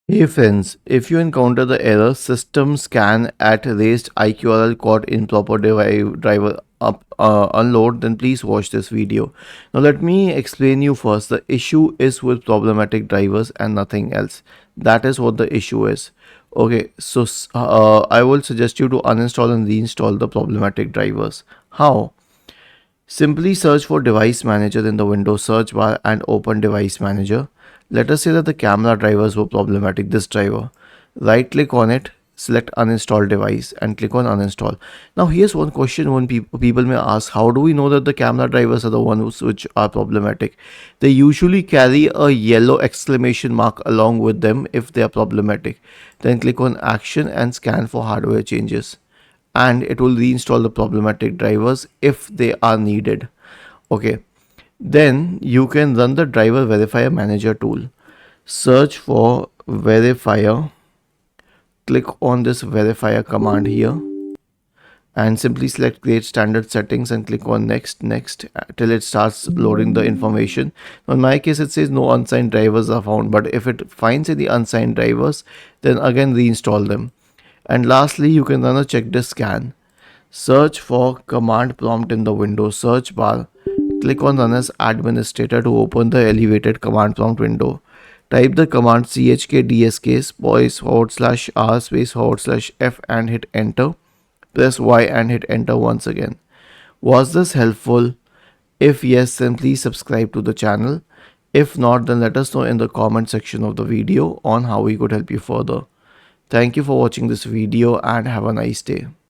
Hey friends, if you encounter the error system scan at raised IQRL caught improper driver up unload, then please watch this video. Now let me explain you first. The issue is with problematic drivers and nothing else. That is what the issue is. Okay, so I will suggest you to uninstall and reinstall the problematic drivers. How? Simply search for Device Manager in the Windows search bar and open Device Manager. Let us say that the camera drivers were problematic, this driver. Right click on it, select uninstall device and click on uninstall. Now here's one question when people may ask, how do we know that the camera drivers are the ones which are problematic? They usually carry a yellow exclamation mark along with them if they are problematic. Then click on action and scan for hardware changes, and it will reinstall the problematic drivers if they are needed. Okay, then you can run the driver verifier manager tool. Search for verifier, click on this verifier command here, and simply select create standard settings and click on next till it starts loading the information. Now in my case it says no unsigned drivers are found, but if it finds any unsigned drivers, then again reinstall them. And lastly, you can run a checklist scan. Search for command prompt in the Windows search bar. Click on Run as Administrator to open the elevated command prompt window. Type the command chkdsk space /r space /f and hit enter. Press Y and hit enter once again. Was this helpful? If yes, then please subscribe to the channel. If not, then let us know in the comment section of the video on how we could help you further. Thank you for watching this video and have a nice day.